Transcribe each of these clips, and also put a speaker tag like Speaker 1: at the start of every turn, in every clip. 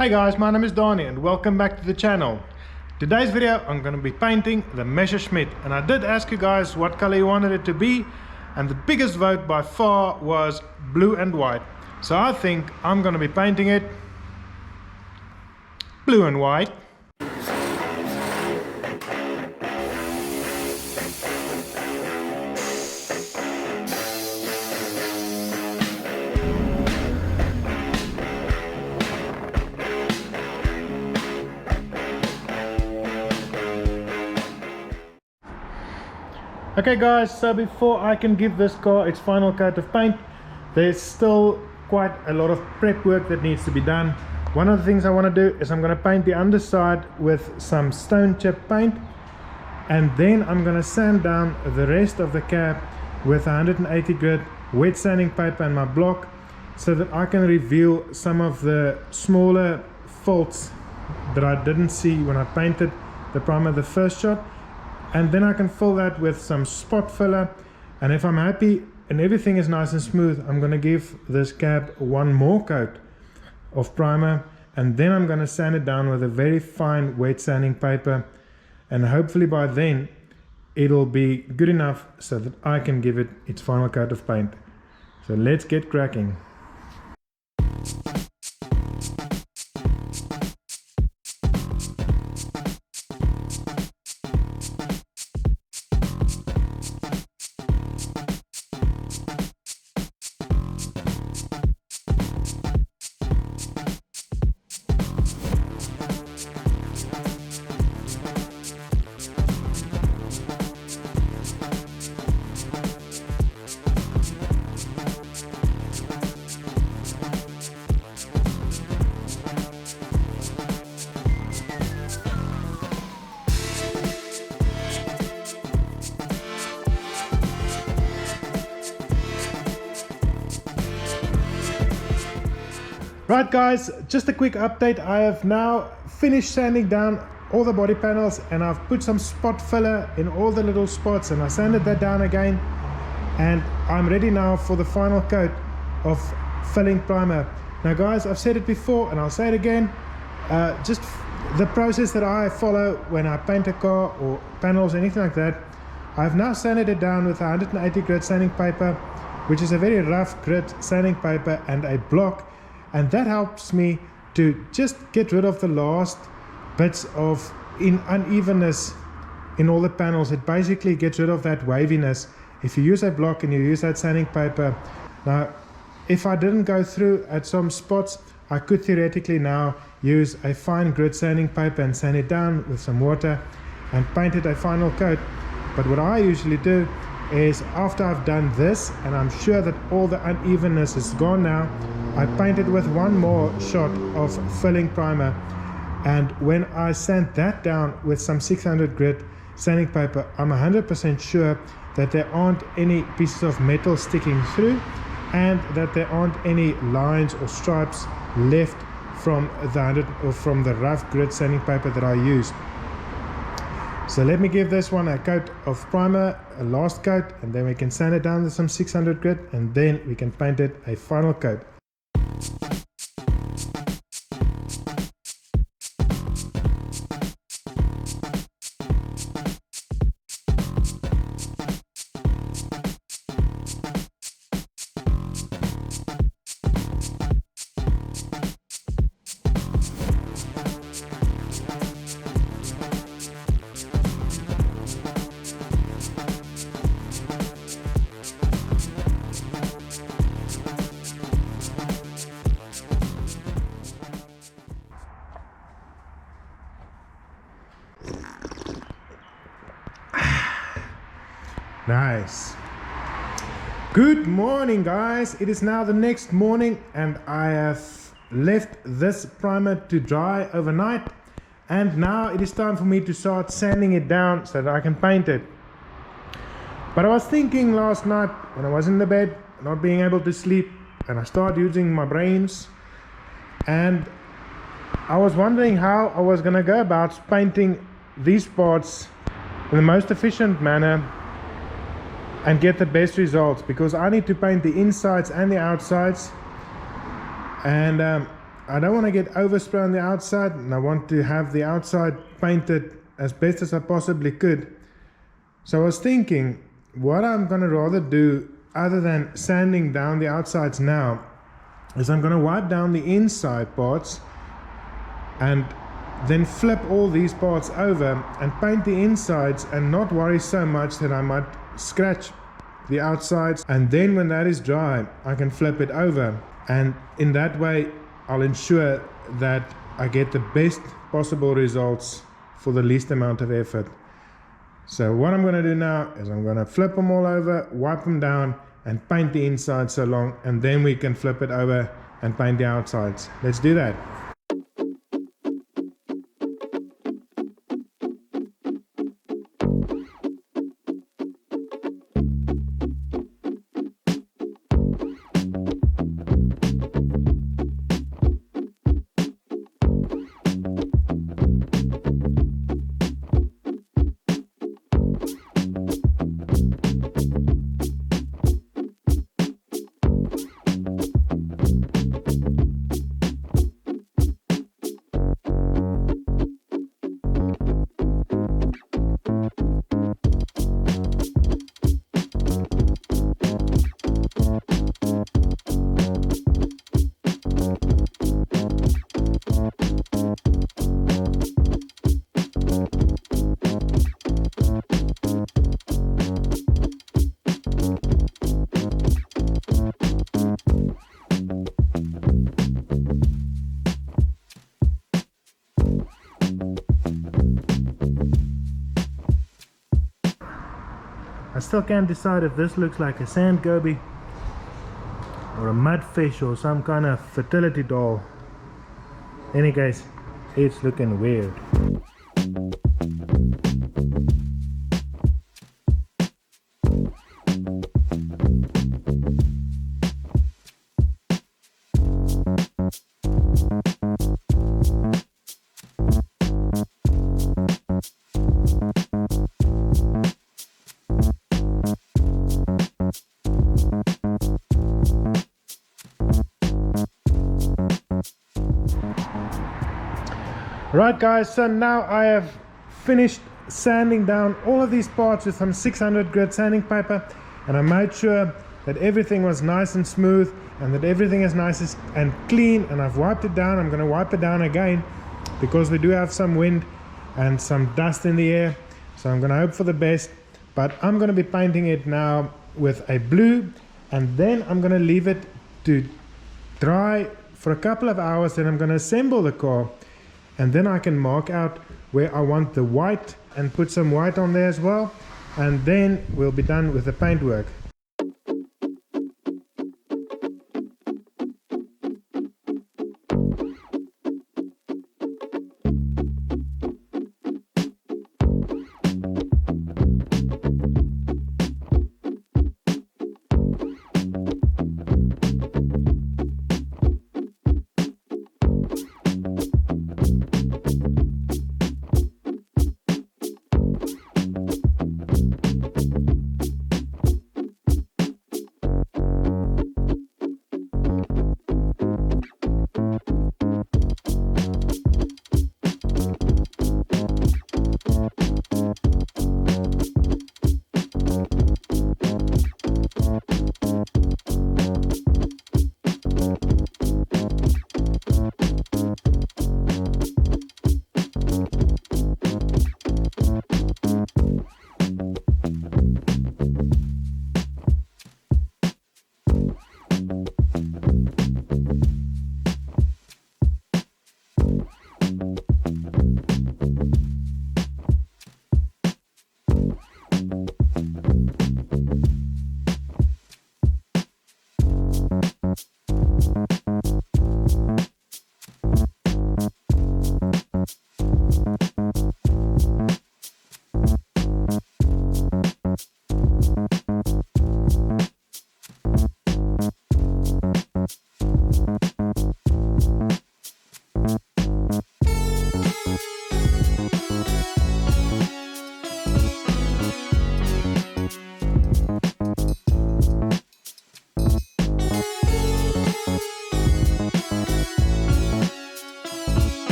Speaker 1: Hey guys, my name is Donnie and welcome back to the channel. Today's video I'm going to be painting the Messerschmitt, and I did ask you guys what color you wanted it to be, and the biggest vote by far was blue and white. So I think I'm going to be painting it blue and white. Okay guys, so before I can give this car its final coat of paint, there's still quite a lot of prep work that needs to be done. One of the things I want to do is I'm going to paint the underside with some stone chip paint, and then I'm going to sand down the rest of the cab with 180 grit wet sanding paper and my block, so that I can reveal some of the smaller faults that I didn't see when I painted the primer the first shot. And then I can fill that with some spot filler, and if I'm happy and everything is nice and smooth, I'm going to give this cab one more coat of primer, and then I'm going to sand it down with a very fine wet sanding paper, and hopefully by then it'll be good enough so that I can give it its final coat of paint. So let's get cracking. Right guys, just a quick update. I have now finished sanding down all the body panels, and I've put some spot filler in all the little spots, and I sanded that down again, and I'm ready now for the final coat of filling primer. Now guys, I've said it before and I'll say it again, just the process that I follow when I paint a car or panels, anything like that. I've now sanded it down with 180 grit sanding paper, which is a very rough grit sanding paper, and a block. And that helps me to just get rid of the last bits of unevenness in all the panels. It basically gets rid of that waviness if you use a block and you use that sanding paper. Now, if I didn't go through at some spots, I could theoretically now use a fine grit sanding paper and sand it down with some water and paint it a final coat. But what I usually do is, after I've done this and I'm sure that all the unevenness is gone now, I paint it with one more shot of filling primer, and when I sand that down with some 600 grit sanding paper, I'm 100% sure that there aren't any pieces of metal sticking through, and that there aren't any lines or stripes left from the rough grit sanding paper that I used. So let me give this one a coat of primer, a last coat, and then we can sand it down with some 600 grit, and then we can paint it a final coat. Nice. Good morning guys, it is now the next morning, and I have left this primer to dry overnight, and now it is time for me to start sanding it down so that I can paint it. But I was thinking last night when I was in the bed, not being able to sleep, and I started using my brains, and I was wondering how I was gonna go about painting these parts in the most efficient manner and get the best results, because I need to paint the insides and the outsides. And I don't want to get overspray on the outside, and I want to have the outside painted as best as I possibly could. So I was thinking, what I'm going to rather do other than sanding down the outsides now is I'm going to wipe down the inside parts and then flip all these parts over and paint the insides and not worry so much that I might scratch the outsides. And then when that is dry, I can flip it over, and in that way I'll ensure that I get the best possible results for the least amount of effort. So what I'm going to do now is I'm going to flip them all over, wipe them down, and paint the insides along, and then we can flip it over and paint the outsides. Let's do that. I still can't decide if this looks like a sand goby or a mudfish or some kind of fertility doll. In any case, it's looking weird. Right guys, so now I have finished sanding down all of these parts with some 600 grit sanding paper, and I made sure that everything was nice and smooth and that everything is nice and clean, and I've wiped it down. I'm going to wipe it down again because we do have some wind and some dust in the air, so I'm going to hope for the best. But I'm going to be painting it now with a blue, and then I'm going to leave it to dry for a couple of hours. Then I'm going to assemble the car, and then I can mark out where I want the white and put some white on there as well, and then we'll be done with the paint work.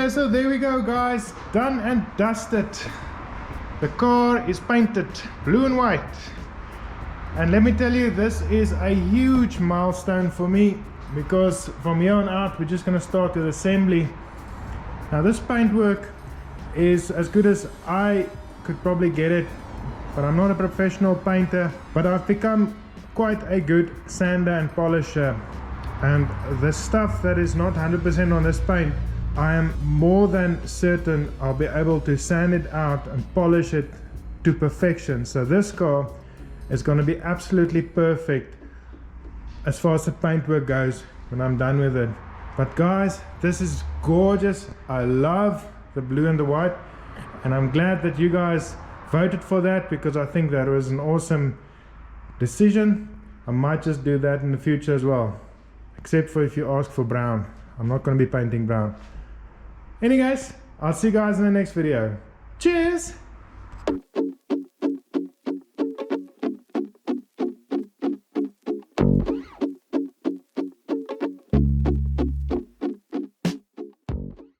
Speaker 1: Okay, so there we go guys, done and dusted. The car is painted blue and white, and let me tell you, this is a huge milestone for me, because from here on out we're just going to start with assembly. Now this paintwork is as good as I could probably get it, but I'm not a professional painter, but I've become quite a good sander and polisher, and the stuff that is not 100% on this paint, I am more than certain I'll be able to sand it out and polish it to perfection. So this car is going to be absolutely perfect as far as the paintwork goes when I'm done with it. But guys, this is gorgeous. I love the blue and the white, and I'm glad that you guys voted for that, because I think that was an awesome decision. I might just do that in the future as well, except for if you ask for brown. I'm not going to be painting brown. Anyways, I'll see you guys in the next video. Cheers!